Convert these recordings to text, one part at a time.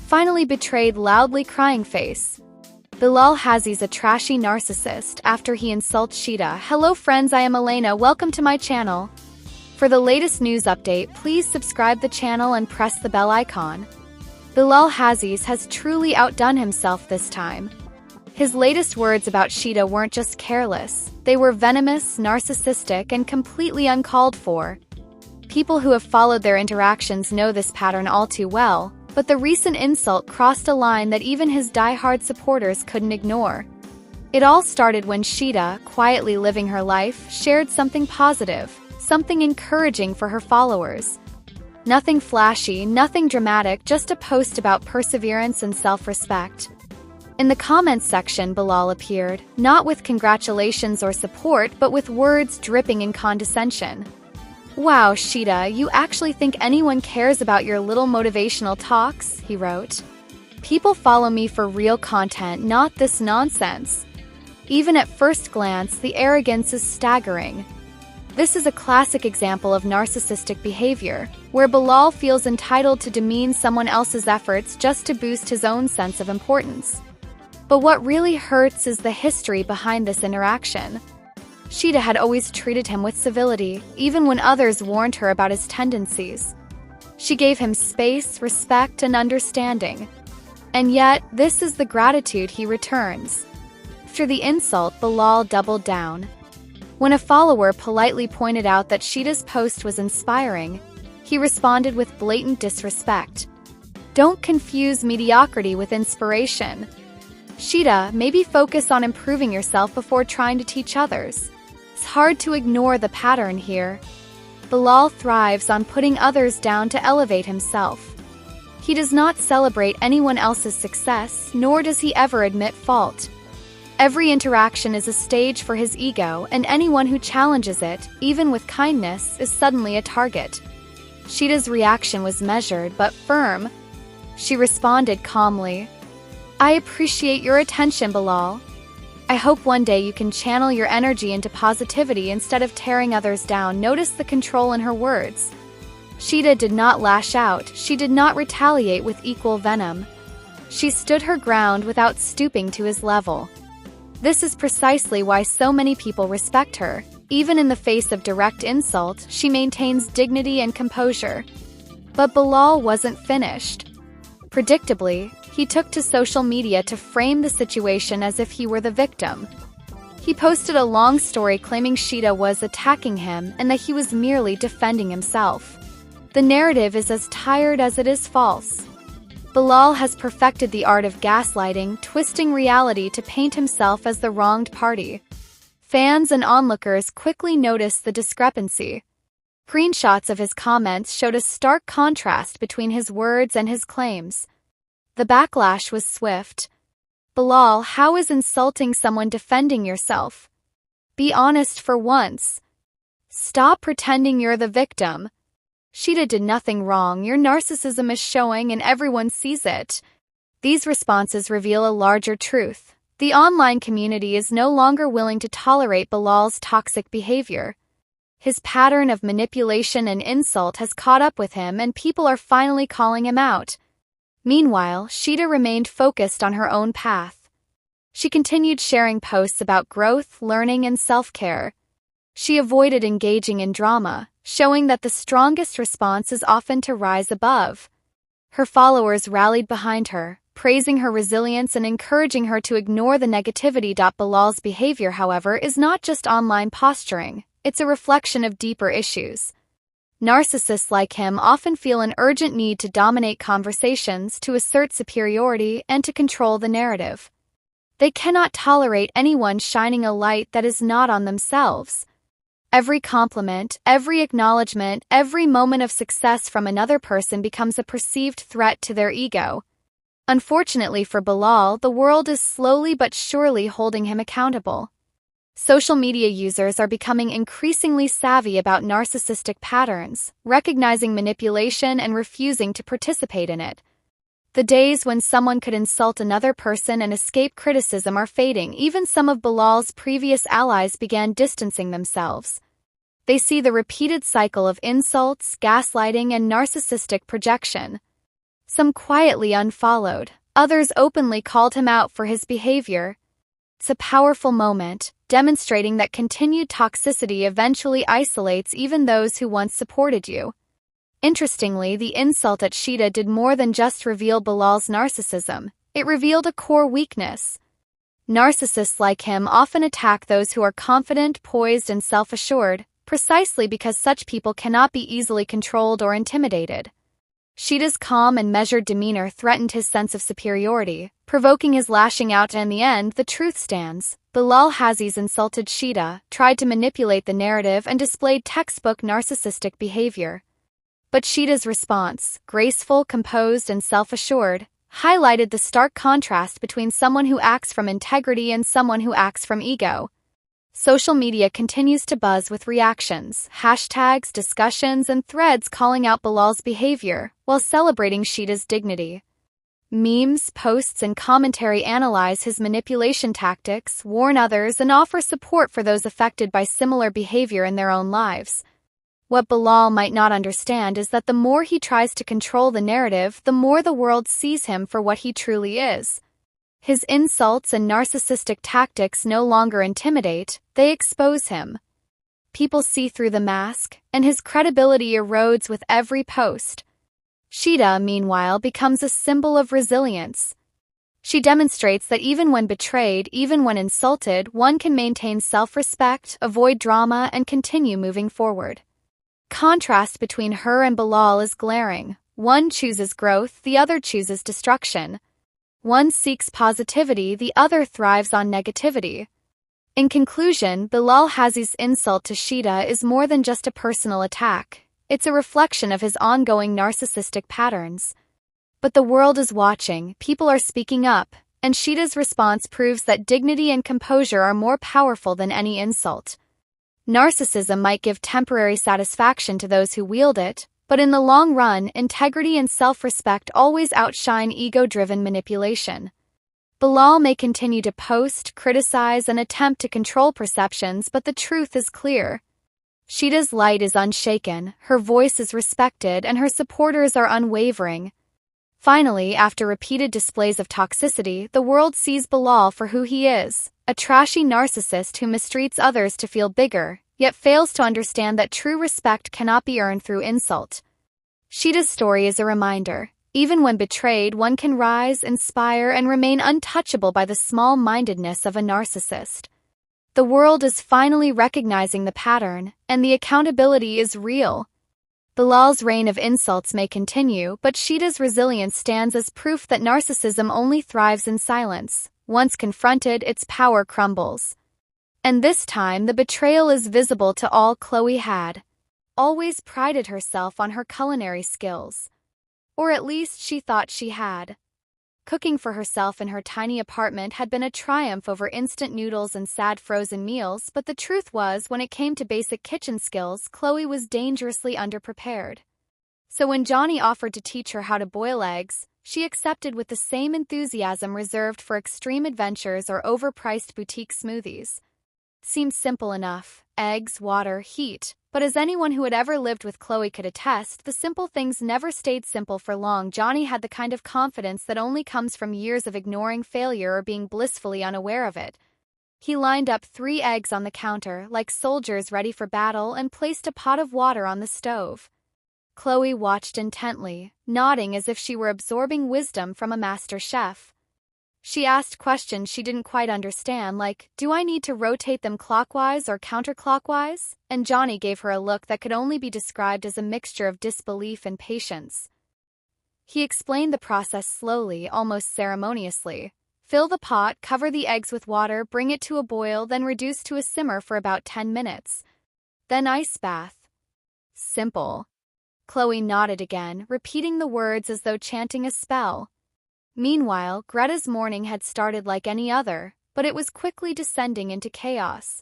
finally betrayed loudly crying face. Bilal Hazziez a trashy narcissist after he insults Shaaeda. Hello friends, I am Elena, welcome to my channel. For the latest news update, please subscribe the channel and press the bell icon. Bilal Hazziez has truly outdone himself this time. His latest words about Shaaeda weren't just careless, they were venomous, narcissistic, and completely uncalled for. People who have followed their interactions know this pattern all too well, but the recent insult crossed a line that even his die-hard supporters couldn't ignore. It all started when Shaaeda, quietly living her life, shared something positive, something encouraging for her followers. Nothing flashy, nothing dramatic, just a post about perseverance and self-respect. In the comments section, Bilal appeared, not with congratulations or support, but with words dripping in condescension. "Wow, Shaaeda, you actually think anyone cares about your little motivational talks?" he wrote. "People follow me for real content, not this nonsense." Even at first glance, the arrogance is staggering. This is a classic example of narcissistic behavior, where Bilal feels entitled to demean someone else's efforts just to boost his own sense of importance. But what really hurts is the history behind this interaction. Shaaeda had always treated him with civility, even when others warned her about his tendencies. She gave him space, respect, and understanding. And yet, this is the gratitude he returns. After the insult, Bilal doubled down. When a follower politely pointed out that Shaaeda's post was inspiring, he responded with blatant disrespect. "Don't confuse mediocrity with inspiration. Shaaeda, maybe focus on improving yourself before trying to teach others." It's hard to ignore the pattern here. Bilal thrives on putting others down to elevate himself. He does not celebrate anyone else's success, nor does he ever admit fault. Every interaction is a stage for his ego, and anyone who challenges it, even with kindness, is suddenly a target. Shaaeda's reaction was measured but firm. She responded calmly, "I appreciate your attention, Bilal. I hope one day you can channel your energy into positivity instead of tearing others down." Notice the control in her words. Shaaeda did not lash out, she did not retaliate with equal venom. She stood her ground without stooping to his level. This is precisely why so many people respect her. Even in the face of direct insult, she maintains dignity and composure. But Bilal wasn't finished. Predictably, he took to social media to frame the situation as if he were the victim. He posted a long story claiming Shaaeda was attacking him and that he was merely defending himself. The narrative is as tired as it is false. Bilal has perfected the art of gaslighting, twisting reality to paint himself as the wronged party. Fans and onlookers quickly noticed the discrepancy. Screenshots of his comments showed a stark contrast between his words and his claims. The backlash was swift. "Bilal, how is insulting someone defending yourself? Be honest for once. Stop pretending you're the victim. Shaaeda did nothing wrong, your narcissism is showing and everyone sees it." These responses reveal a larger truth. The online community is no longer willing to tolerate Bilal's toxic behavior. His pattern of manipulation and insult has caught up with him, and people are finally calling him out. Meanwhile, Shaaeda remained focused on her own path. She continued sharing posts about growth, learning, and self-care. She avoided engaging in drama, showing that the strongest response is often to rise above. Her followers rallied behind her, praising her resilience and encouraging her to ignore the negativity. Bilal's behavior, however, is not just online posturing, it's a reflection of deeper issues. Narcissists like him often feel an urgent need to dominate conversations, to assert superiority, and to control the narrative. They cannot tolerate anyone shining a light that is not on themselves. Every compliment, every acknowledgement, every moment of success from another person becomes a perceived threat to their ego. Unfortunately for Bilal, the world is slowly but surely holding him accountable. Social media users are becoming increasingly savvy about narcissistic patterns, recognizing manipulation and refusing to participate in it. The days when someone could insult another person and escape criticism are fading. Even some of Bilal's previous allies began distancing themselves. They see the repeated cycle of insults, gaslighting, and narcissistic projection. Some quietly unfollowed, others openly called him out for his behavior. It's a powerful moment, demonstrating that continued toxicity eventually isolates even those who once supported you. Interestingly, the insult at Shaaeda did more than just reveal Bilal's narcissism. It revealed a core weakness. Narcissists like him often attack those who are confident, poised, and self-assured, precisely because such people cannot be easily controlled or intimidated. Shaaeda's calm and measured demeanor threatened his sense of superiority, provoking his lashing out, and in the end, the truth stands. Bilal Hazziez insulted Shaaeda, tried to manipulate the narrative, and displayed textbook narcissistic behavior. But Shaaeda's response, graceful, composed, and self-assured, highlighted the stark contrast between someone who acts from integrity and someone who acts from ego. Social media continues to buzz with reactions, hashtags, discussions, and threads calling out Bilal's behavior, while celebrating Shaaeda's dignity. Memes, posts, and commentary analyze his manipulation tactics, warn others, and offer support for those affected by similar behavior in their own lives. What Bilal might not understand is that the more he tries to control the narrative, the more the world sees him for what he truly is. His insults and narcissistic tactics no longer intimidate, they expose him. People see through the mask, and his credibility erodes with every post. Shaaeda, meanwhile, becomes a symbol of resilience. She demonstrates that even when betrayed, even when insulted, one can maintain self-respect, avoid drama, and continue moving forward. Contrast between her and Bilal is glaring. One chooses growth, the other chooses destruction. One seeks positivity, the other thrives on negativity. In conclusion, Bilal Hazziez's insult to Shaaeda is more than just a personal attack. It's a reflection of his ongoing narcissistic patterns. But the world is watching, people are speaking up, and Shaaeda's response proves that dignity and composure are more powerful than any insult. Narcissism might give temporary satisfaction to those who wield it, but in the long run, integrity and self-respect always outshine ego-driven manipulation. Bilal may continue to post, criticize, and attempt to control perceptions, but the truth is clear. Shaaeda's light is unshaken, her voice is respected, and her supporters are unwavering. Finally, after repeated displays of toxicity, the world sees Bilal for who he is, a trashy narcissist who mistreats others to feel bigger, yet fails to understand that true respect cannot be earned through insult. Shaaeda's story is a reminder. Even when betrayed, one can rise, inspire, and remain untouchable by the small-mindedness of a narcissist. The world is finally recognizing the pattern, and the accountability is real. Bilal's reign of insults may continue, but Shaaeda's resilience stands as proof that narcissism only thrives in silence. Once confronted, its power crumbles. And this time, the betrayal is visible to all. Chloe had always prided herself on her culinary skills. Or at least she thought she had. Cooking for herself in her tiny apartment had been a triumph over instant noodles and sad frozen meals, but the truth was, when it came to basic kitchen skills, Chloe was dangerously underprepared. So when Johnny offered to teach her how to boil eggs, she accepted with the same enthusiasm reserved for extreme adventures or overpriced boutique smoothies. Seemed simple enough: eggs, water, heat. But as anyone who had ever lived with Chloe could attest, the simple things never stayed simple for long. Johnny had the kind of confidence that only comes from years of ignoring failure or being blissfully unaware of it. He lined up 3 eggs on the counter, like soldiers ready for battle, and placed a pot of water on the stove. Chloe watched intently, nodding as if she were absorbing wisdom from a master chef. She asked questions she didn't quite understand, like, "Do I need to rotate them clockwise or counterclockwise?" And Johnny gave her a look that could only be described as a mixture of disbelief and patience. He explained the process slowly, almost ceremoniously. Fill the pot, cover the eggs with water, bring it to a boil, then reduce to a simmer for about 10 minutes. Then ice bath. Simple. Chloe nodded again, repeating the words as though chanting a spell. Meanwhile, Greta's morning had started like any other, but it was quickly descending into chaos.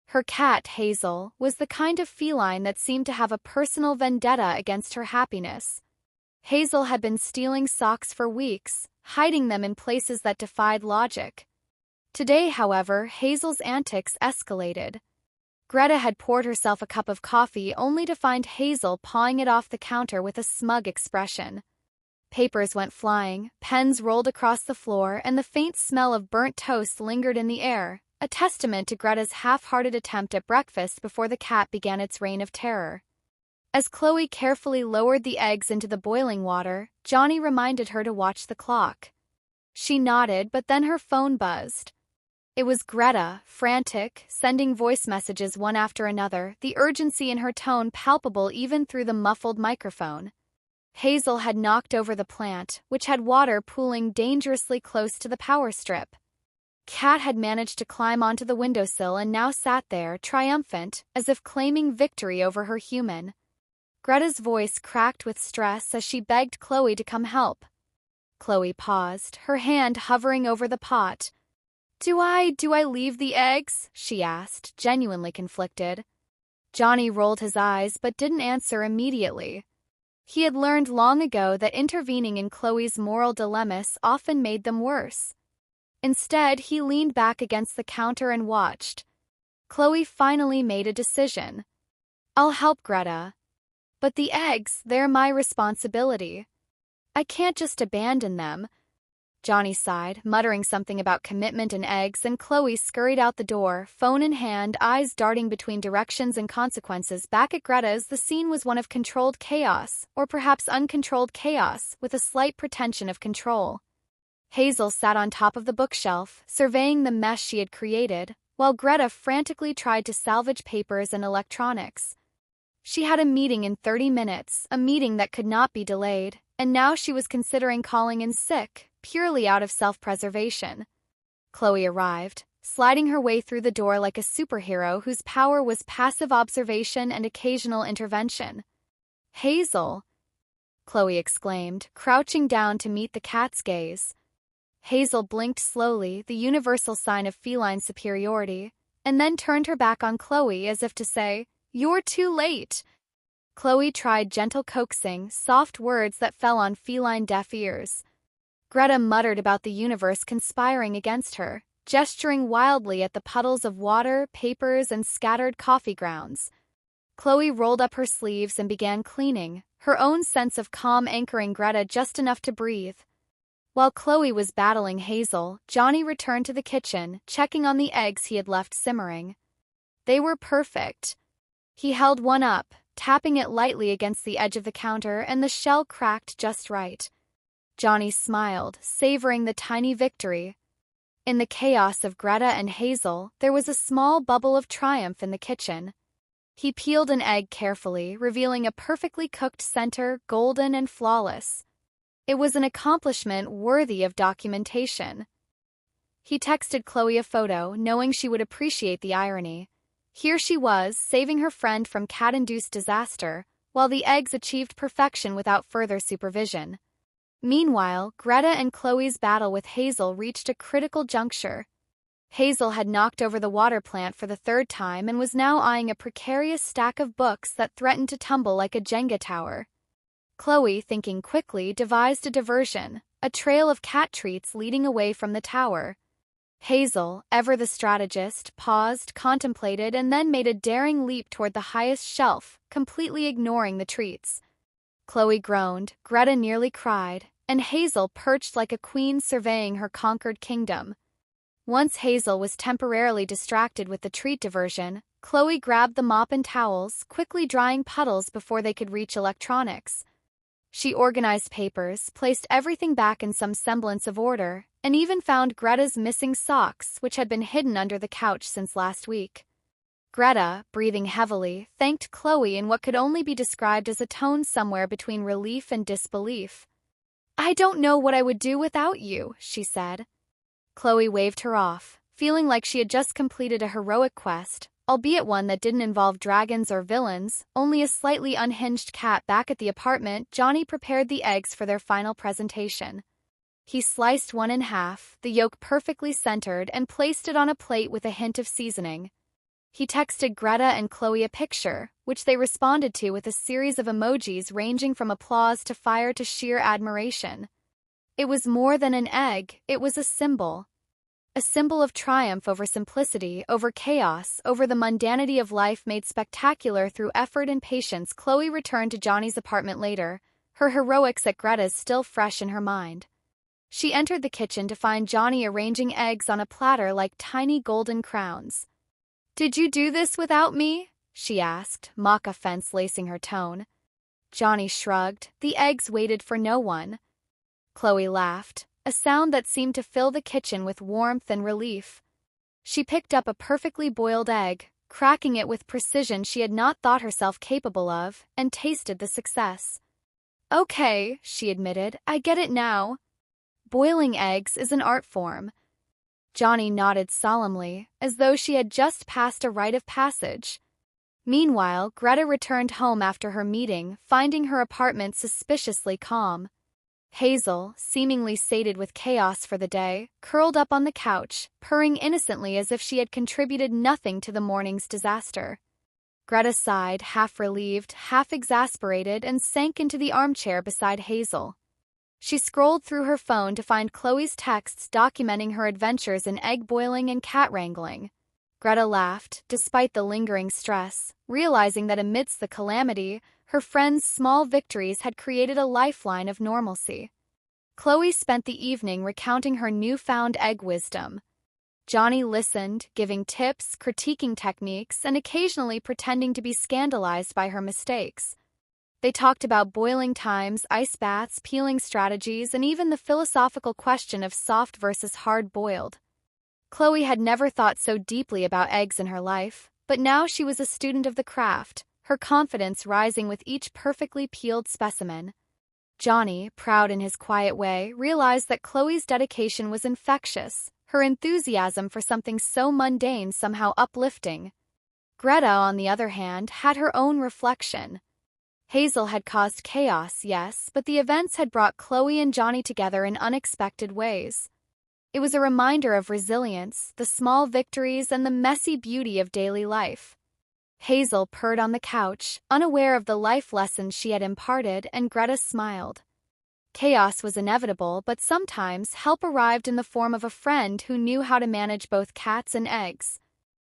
Her cat, Hazel, was the kind of feline that seemed to have a personal vendetta against her happiness. Hazel had been stealing socks for weeks, hiding them in places that defied logic. Today, however, Hazel's antics escalated. Greta had poured herself a cup of coffee only to find Hazel pawing it off the counter with a smug expression. Papers went flying, pens rolled across the floor, and the faint smell of burnt toast lingered in the air, a testament to Greta's half-hearted attempt at breakfast before the cat began its reign of terror. As Chloe carefully lowered the eggs into the boiling water, Johnny reminded her to watch the clock. She nodded, but then her phone buzzed. It was Greta, frantic, sending voice messages one after another, the urgency in her tone palpable even through the muffled microphone. Hazel had knocked over the plant, which had water pooling dangerously close to the power strip. Kat had managed to climb onto the windowsill and now sat there, triumphant, as if claiming victory over her human. Greta's voice cracked with stress as she begged Chloe to come help. Chloe paused, her hand hovering over the pot. Do I leave the eggs?" she asked, genuinely conflicted. Johnny rolled his eyes but didn't answer immediately. He had learned long ago that intervening in Chloe's moral dilemmas often made them worse. Instead, he leaned back against the counter and watched. Chloe finally made a decision. "I'll help, Greta. But the eggs, they're my responsibility. I can't just abandon them." Johnny sighed, muttering something about commitment and eggs, and Chloe scurried out the door, phone in hand, eyes darting between directions and consequences. Back at Greta's, the scene was one of controlled chaos, or perhaps uncontrolled chaos, with a slight pretension of control. Hazel sat on top of the bookshelf, surveying the mess she had created, while Greta frantically tried to salvage papers and electronics. She had a meeting in 30 minutes, a meeting that could not be delayed, and now she was considering calling in sick, purely out of self-preservation. Chloe arrived, sliding her way through the door like a superhero whose power was passive observation and occasional intervention. "Hazel!" Chloe exclaimed, crouching down to meet the cat's gaze. Hazel blinked slowly, the universal sign of feline superiority, and then turned her back on Chloe as if to say, "You're too late." Chloe tried gentle coaxing, soft words that fell on feline deaf ears. Greta muttered about the universe conspiring against her, gesturing wildly at the puddles of water, papers, and scattered coffee grounds. Chloe rolled up her sleeves and began cleaning, her own sense of calm anchoring Greta just enough to breathe. While Chloe was battling Hazel, Johnny returned to the kitchen, checking on the eggs he had left simmering. They were perfect. He held one up, tapping it lightly against the edge of the counter, and the shell cracked just right. Johnny smiled, savoring the tiny victory. In the chaos of Greta and Hazel, there was a small bubble of triumph in the kitchen. He peeled an egg carefully, revealing a perfectly cooked center, golden and flawless. It was an accomplishment worthy of documentation. He texted Chloe a photo, knowing she would appreciate the irony. Here she was, saving her friend from cat-induced disaster, while the eggs achieved perfection without further supervision. Meanwhile, Greta and Chloe's battle with Hazel reached a critical juncture. Hazel had knocked over the water plant for the third time and was now eyeing a precarious stack of books that threatened to tumble like a Jenga tower. Chloe, thinking quickly, devised a diversion, a trail of cat treats leading away from the tower. Hazel, ever the strategist, paused, contemplated, and then made a daring leap toward the highest shelf, completely ignoring the treats. Chloe groaned, Greta nearly cried, and Hazel perched like a queen surveying her conquered kingdom. Once Hazel was temporarily distracted with the treat diversion, Chloe grabbed the mop and towels, quickly drying puddles before they could reach electronics. She organized papers, placed everything back in some semblance of order, and even found Greta's missing socks, which had been hidden under the couch since last week. Greta, breathing heavily, thanked Chloe in what could only be described as a tone somewhere between relief and disbelief. "I don't know what I would do without you," she said. Chloe waved her off, feeling like she had just completed a heroic quest, albeit one that didn't involve dragons or villains, only a slightly unhinged cat. Back at the apartment, Johnny prepared the eggs for their final presentation. He sliced one in half, the yolk perfectly centered, and placed it on a plate with a hint of seasoning. He texted Greta and Chloe a picture, which they responded to with a series of emojis ranging from applause to fire to sheer admiration. It was more than an egg, it was a symbol. A symbol of triumph over simplicity, over chaos, over the mundanity of life made spectacular through effort and patience. Chloe returned to Johnny's apartment later, her heroics at Greta's still fresh in her mind. She entered the kitchen to find Johnny arranging eggs on a platter like tiny golden crowns. "Did you do this without me?" she asked, mock offense lacing her tone. Johnny shrugged. The eggs waited for no one. Chloe laughed, a sound that seemed to fill the kitchen with warmth and relief. She picked up a perfectly boiled egg, cracking it with precision she had not thought herself capable of, and tasted the success. "Okay," she admitted, "I get it now. Boiling eggs is an art form." Johnny nodded solemnly, as though she had just passed a rite of passage. Meanwhile, Greta returned home after her meeting, finding her apartment suspiciously calm. Hazel, seemingly sated with chaos for the day, curled up on the couch, purring innocently as if she had contributed nothing to the morning's disaster. Greta sighed, half relieved, half exasperated, and sank into the armchair beside Hazel. She scrolled through her phone to find Chloe's texts documenting her adventures in egg boiling and cat wrangling. Greta laughed, despite the lingering stress, realizing that amidst the calamity, her friend's small victories had created a lifeline of normalcy. Chloe spent the evening recounting her newfound egg wisdom. Johnny listened, giving tips, critiquing techniques, and occasionally pretending to be scandalized by her mistakes. They talked about boiling times, ice baths, peeling strategies, and even the philosophical question of soft versus hard-boiled. Chloe had never thought so deeply about eggs in her life, but now she was a student of the craft, her confidence rising with each perfectly peeled specimen. Johnny, proud in his quiet way, realized that Chloe's dedication was infectious, her enthusiasm for something so mundane somehow uplifting. Greta, on the other hand, had her own reflection. Hazel had caused chaos, yes, but the events had brought Chloe and Johnny together in unexpected ways. It was a reminder of resilience, the small victories, and the messy beauty of daily life. Hazel purred on the couch, unaware of the life lessons she had imparted, and Greta smiled. Chaos was inevitable, but sometimes help arrived in the form of a friend who knew how to manage both cats and eggs.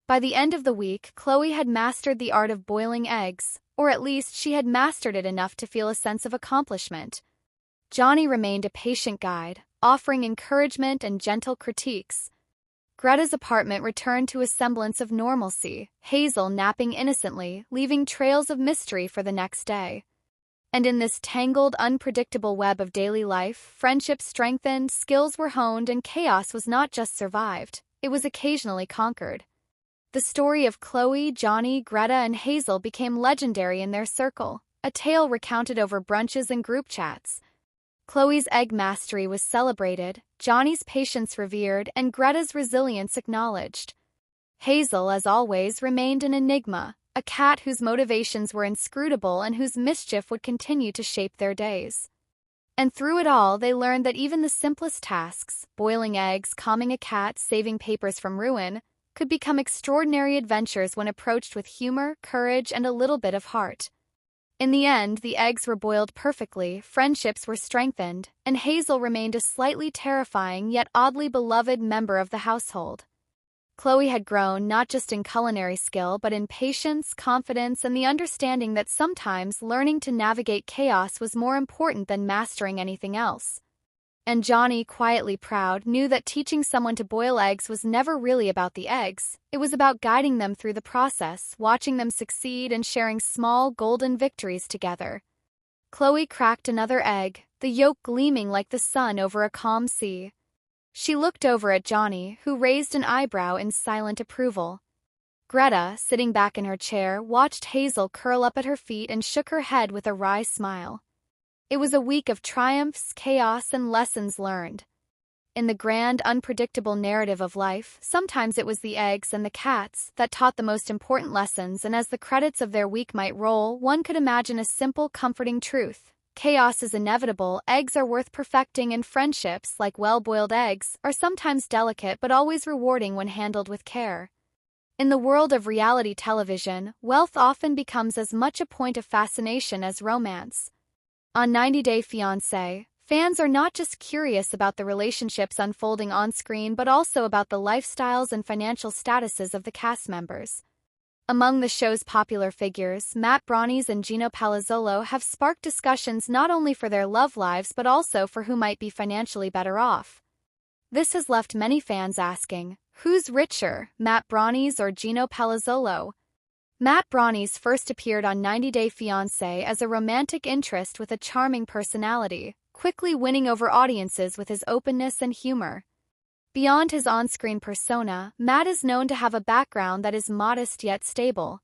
By the end of the week, Chloe had mastered the art of boiling eggs, or at least she had mastered it enough to feel a sense of accomplishment. Johnny remained a patient guide, offering encouragement and gentle critiques. Greta's apartment returned to a semblance of normalcy, Hazel napping innocently, leaving trails of mystery for the next day. And in this tangled, unpredictable web of daily life, friendships strengthened, skills were honed, and chaos was not just survived, it was occasionally conquered. The story of Chloe, Johnny, Greta, and Hazel became legendary in their circle, a tale recounted over brunches and group chats. Chloe's egg mastery was celebrated, Johnny's patience revered, and Greta's resilience acknowledged. Hazel, as always, remained an enigma, a cat whose motivations were inscrutable and whose mischief would continue to shape their days. And through it all, they learned that even the simplest tasks, boiling eggs, calming a cat, saving papers from ruin, could become extraordinary adventures when approached with humor, courage, and a little bit of heart. In the end, the eggs were boiled perfectly, friendships were strengthened, and Hazel remained a slightly terrifying yet oddly beloved member of the household. Chloe had grown not just in culinary skill but in patience, confidence, and the understanding that sometimes learning to navigate chaos was more important than mastering anything else. And Johnny, quietly proud, knew that teaching someone to boil eggs was never really about the eggs. It was about guiding them through the process, watching them succeed, and sharing small, golden victories together. Chloe cracked another egg, the yolk gleaming like the sun over a calm sea. She looked over at Johnny, who raised an eyebrow in silent approval. Greta, sitting back in her chair, watched Hazel curl up at her feet and shook her head with a wry smile. It was a week of triumphs, chaos, and lessons learned. In the grand, unpredictable narrative of life, sometimes it was the eggs and the cats that taught the most important lessons, and as the credits of their week might roll, one could imagine a simple, comforting truth. Chaos is inevitable, eggs are worth perfecting, and friendships, like well-boiled eggs, are sometimes delicate but always rewarding when handled with care. In the world of reality television, wealth often becomes as much a point of fascination as romance. On 90 Day Fiancé, fans are not just curious about the relationships unfolding on screen but also about the lifestyles and financial statuses of the cast members. Among the show's popular figures, Matt Braunes and Gino Palazzolo have sparked discussions not only for their love lives but also for who might be financially better off. This has left many fans asking, who's richer, Matt Braunes or Gino Palazzolo? Matt Braunes first appeared on 90 Day Fiancé as a romantic interest with a charming personality, quickly winning over audiences with his openness and humor. Beyond his on-screen persona, Matt is known to have a background that is modest yet stable.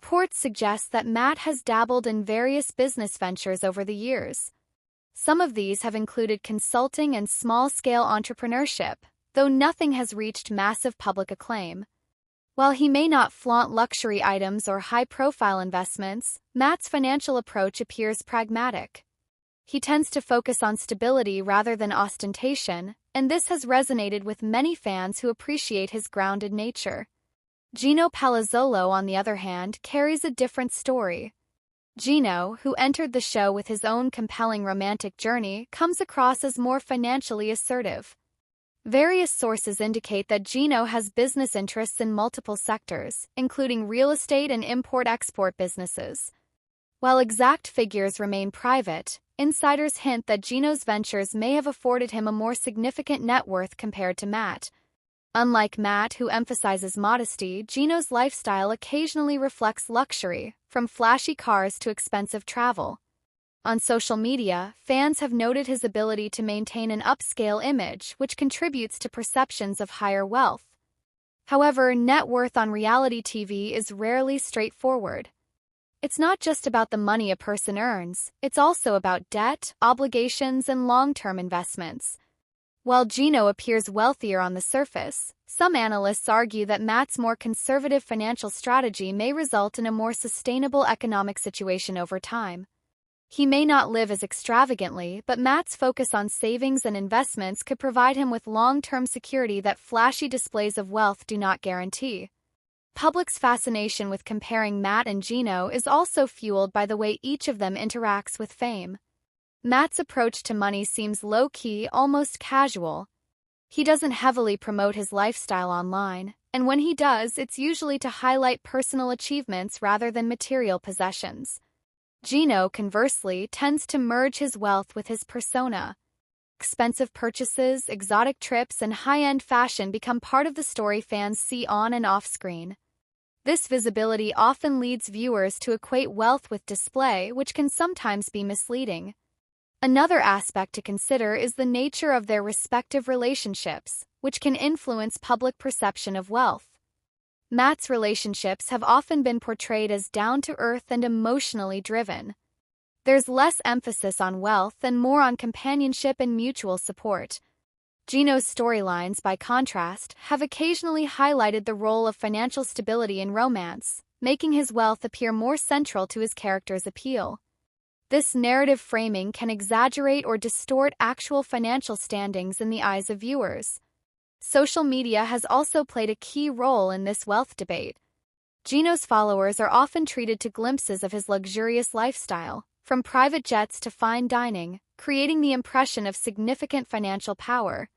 Reports suggest that Matt has dabbled in various business ventures over the years. Some of these have included consulting and small-scale entrepreneurship, though nothing has reached massive public acclaim. While he may not flaunt luxury items or high-profile investments, Matt's financial approach appears pragmatic. He tends to focus on stability rather than ostentation, and this has resonated with many fans who appreciate his grounded nature. Gino Palazzolo, on the other hand, carries a different story. Gino, who entered the show with his own compelling romantic journey, comes across as more financially assertive. Various sources indicate that Gino has business interests in multiple sectors, including real estate and import-export businesses. While exact figures remain private, insiders hint that Gino's ventures may have afforded him a more significant net worth compared to Matt. Unlike Matt, who emphasizes modesty, Gino's lifestyle occasionally reflects luxury, from flashy cars to expensive travel. On social media, fans have noted his ability to maintain an upscale image, which contributes to perceptions of higher wealth. However, net worth on reality TV is rarely straightforward. It's not just about the money a person earns, it's also about debt, obligations, and long-term investments. While Gino appears wealthier on the surface, some analysts argue that Matt's more conservative financial strategy may result in a more sustainable economic situation over time. He may not live as extravagantly, but Matt's focus on savings and investments could provide him with long-term security that flashy displays of wealth do not guarantee. Public's fascination with comparing Matt and Gino is also fueled by the way each of them interacts with fame. Matt's approach to money seems low-key, almost casual. He doesn't heavily promote his lifestyle online, and when he does, it's usually to highlight personal achievements rather than material possessions. Gino, conversely, tends to merge his wealth with his persona. Expensive purchases, exotic trips, and high-end fashion become part of the story fans see on and off-screen. This visibility often leads viewers to equate wealth with display, which can sometimes be misleading. Another aspect to consider is the nature of their respective relationships, which can influence public perception of wealth. Matt's relationships have often been portrayed as down-to-earth and emotionally driven. There's less emphasis on wealth and more on companionship and mutual support. Gino's storylines, by contrast, have occasionally highlighted the role of financial stability in romance, making his wealth appear more central to his character's appeal. This narrative framing can exaggerate or distort actual financial standings in the eyes of viewers. Social media has also played a key role in this wealth debate. Gino's followers are often treated to glimpses of his luxurious lifestyle, from private jets to fine dining, creating the impression of significant financial power.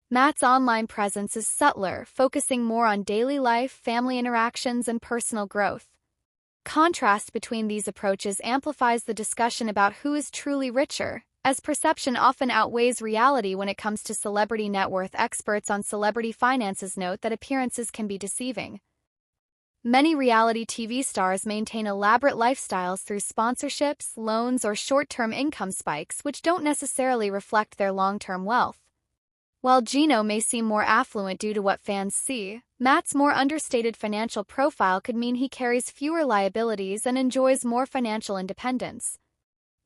Matt's online presence is subtler, focusing more on daily life, family interactions, and personal growth. Contrast between these approaches amplifies the discussion about who is truly richer, as perception often outweighs reality when it comes to celebrity net worth. Experts on celebrity finances note that appearances can be deceiving. Many reality TV stars maintain elaborate lifestyles through sponsorships, loans, or short-term income spikes which don't necessarily reflect their long-term wealth. While Gino may seem more affluent due to what fans see, Matt's more understated financial profile could mean he carries fewer liabilities and enjoys more financial independence.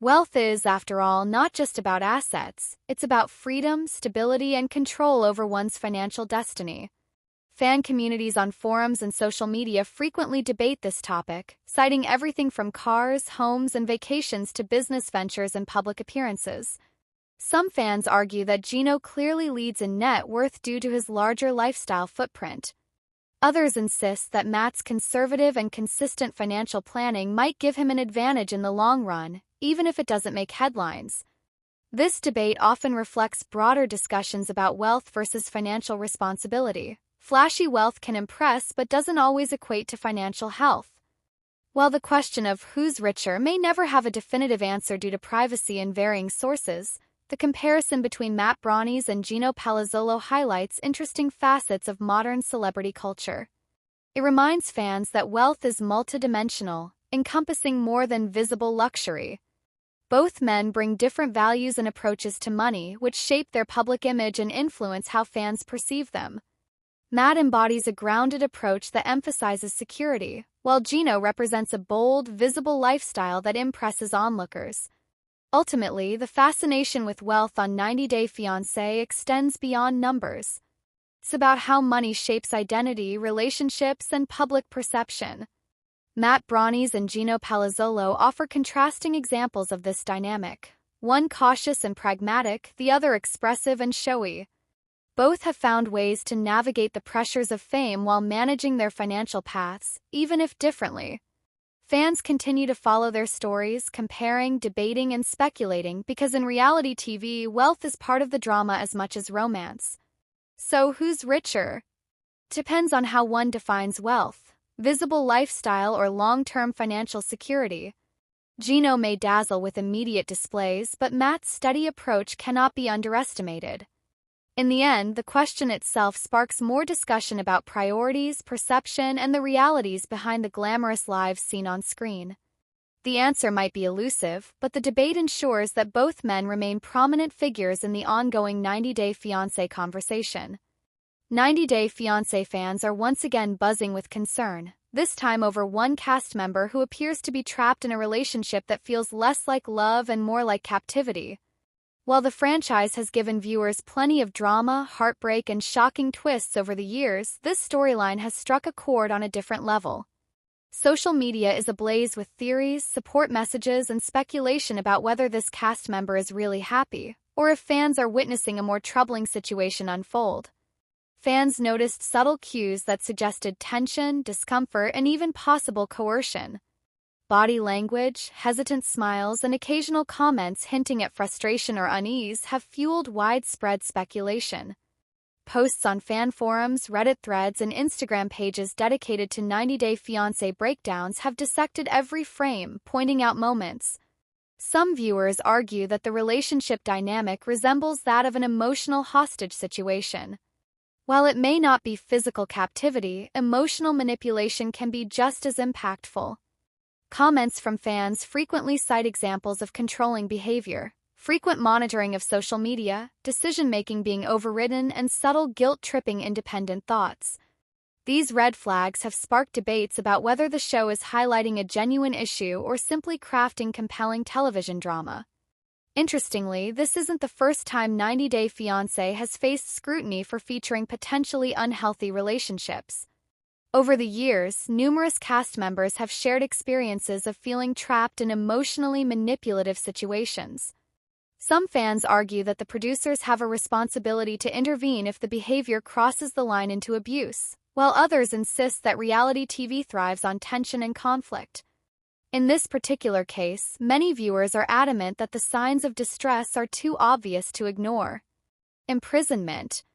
Wealth is, after all, not just about assets, it's about freedom, stability, and control over one's financial destiny. Fan communities on forums and social media frequently debate this topic, citing everything from cars, homes, and vacations to business ventures and public appearances. Some fans argue that Gino clearly leads in net worth due to his larger lifestyle footprint. Others insist that Matt's conservative and consistent financial planning might give him an advantage in the long run, even if it doesn't make headlines. This debate often reflects broader discussions about wealth versus financial responsibility. Flashy wealth can impress but doesn't always equate to financial health. While the question of who's richer may never have a definitive answer due to privacy and varying sources, the comparison between Matt Brownies and Gino Palazzolo highlights interesting facets of modern celebrity culture. It reminds fans that wealth is multidimensional, encompassing more than visible luxury. Both men bring different values and approaches to money, which shape their public image and influence how fans perceive them. Matt embodies a grounded approach that emphasizes security, while Gino represents a bold, visible lifestyle that impresses onlookers. Ultimately, the fascination with wealth on 90 Day Fiancé extends beyond numbers. It's about how money shapes identity, relationships, and public perception. Matt Brownies and Gino Palazzolo offer contrasting examples of this dynamic, one cautious and pragmatic, the other expressive and showy. Both have found ways to navigate the pressures of fame while managing their financial paths, even if differently. Fans continue to follow their stories, comparing, debating, and speculating because in reality TV, wealth is part of the drama as much as romance. So who's richer? Depends on how one defines wealth, visible lifestyle or long-term financial security. Gino may dazzle with immediate displays, but Matt's steady approach cannot be underestimated. In the end, the question itself sparks more discussion about priorities, perception, and the realities behind the glamorous lives seen on screen. The answer might be elusive, but the debate ensures that both men remain prominent figures in the ongoing 90 Day Fiancé conversation. 90 Day Fiancé fans are once again buzzing with concern, this time over one cast member who appears to be trapped in a relationship that feels less like love and more like captivity. While the franchise has given viewers plenty of drama, heartbreak, and shocking twists over the years, this storyline has struck a chord on a different level. Social media is ablaze with theories, support messages, and speculation about whether this cast member is really happy, or if fans are witnessing a more troubling situation unfold. Fans noticed subtle cues that suggested tension, discomfort, and even possible coercion. Body language, hesitant smiles, and occasional comments hinting at frustration or unease have fueled widespread speculation. Posts on fan forums, Reddit threads, and Instagram pages dedicated to 90 Day Fiancé breakdowns have dissected every frame, pointing out moments. Some viewers argue that the relationship dynamic resembles that of an emotional hostage situation. While it may not be physical captivity, emotional manipulation can be just as impactful. Comments from fans frequently cite examples of controlling behavior, frequent monitoring of social media, decision-making being overridden, and subtle guilt-tripping independent thoughts. These red flags have sparked debates about whether the show is highlighting a genuine issue or simply crafting compelling television drama. Interestingly, this isn't the first time 90 Day Fiancé has faced scrutiny for featuring potentially unhealthy relationships. Over the years, numerous cast members have shared experiences of feeling trapped in emotionally manipulative situations. Some fans argue that the producers have a responsibility to intervene if the behavior crosses the line into abuse, while others insist that reality TV thrives on tension and conflict. In this particular case, many viewers are adamant that the signs of distress are too obvious to ignore. Imprisonment.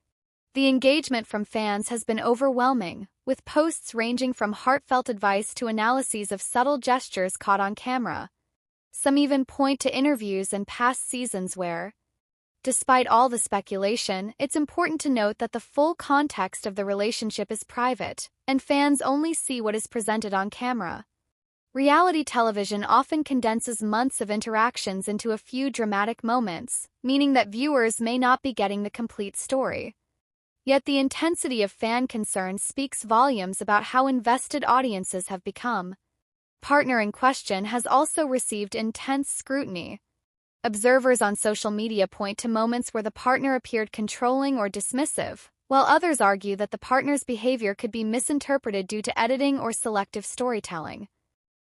The engagement from fans has been overwhelming, with posts ranging from heartfelt advice to analyses of subtle gestures caught on camera. Some even point to interviews in past seasons where, despite all the speculation, it's important to note that the full context of the relationship is private, and fans only see what is presented on camera. Reality television often condenses months of interactions into a few dramatic moments, meaning that viewers may not be getting the complete story. Yet the intensity of fan concern speaks volumes about how invested audiences have become. Partner in question has also received intense scrutiny. Observers on social media point to moments where the partner appeared controlling or dismissive, while others argue that the partner's behavior could be misinterpreted due to editing or selective storytelling.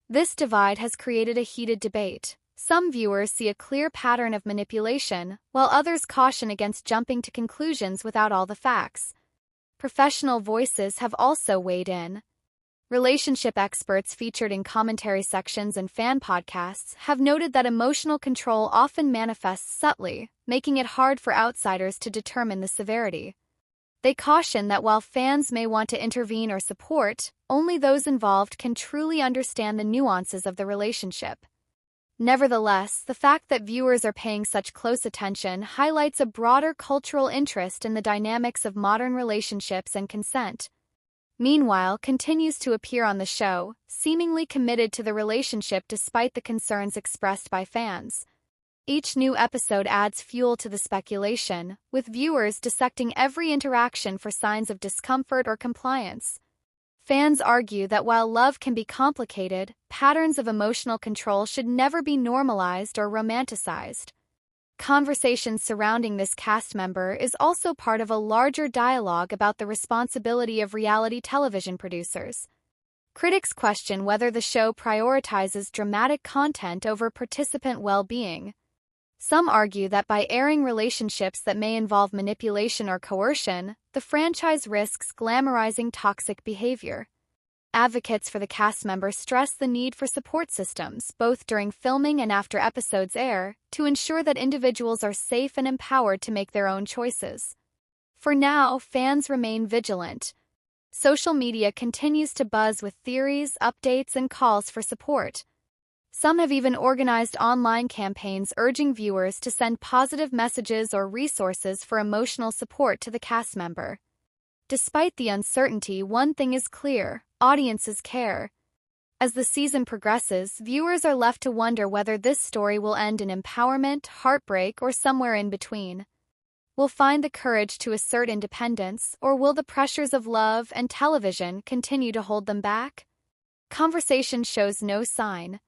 This divide has created a heated debate. Some viewers see a clear pattern of manipulation, while others caution against jumping to conclusions without all the facts. Professional voices have also weighed in. Relationship experts featured in commentary sections and fan podcasts have noted that emotional control often manifests subtly, making it hard for outsiders to determine the severity. They caution that while fans may want to intervene or support, only those involved can truly understand the nuances of the relationship. Nevertheless, the fact that viewers are paying such close attention highlights a broader cultural interest in the dynamics of modern relationships and consent. Meanwhile, continues to appear on the show, seemingly committed to the relationship despite the concerns expressed by fans. Each new episode adds fuel to the speculation, with viewers dissecting every interaction for signs of discomfort or compliance. Fans argue that while love can be complicated, patterns of emotional control should never be normalized or romanticized. Conversation surrounding this cast member is also part of a larger dialogue about the responsibility of reality television producers. Critics question whether the show prioritizes dramatic content over participant well-being. Some argue that by airing relationships that may involve manipulation or coercion, the franchise risks glamorizing toxic behavior. Advocates for the cast member stress the need for support systems, both during filming and after episodes air, to ensure that individuals are safe and empowered to make their own choices. For now, fans remain vigilant. Social media continues to buzz with theories, updates, and calls for support. Some have even organized online campaigns urging viewers to send positive messages or resources for emotional support to the cast member. Despite the uncertainty, one thing is clear: audiences care. As the season progresses, viewers are left to wonder whether this story will end in empowerment, heartbreak, or somewhere in between. Will find the courage to assert independence, or will the pressures of love and television continue to hold them back? Conversation shows no sign.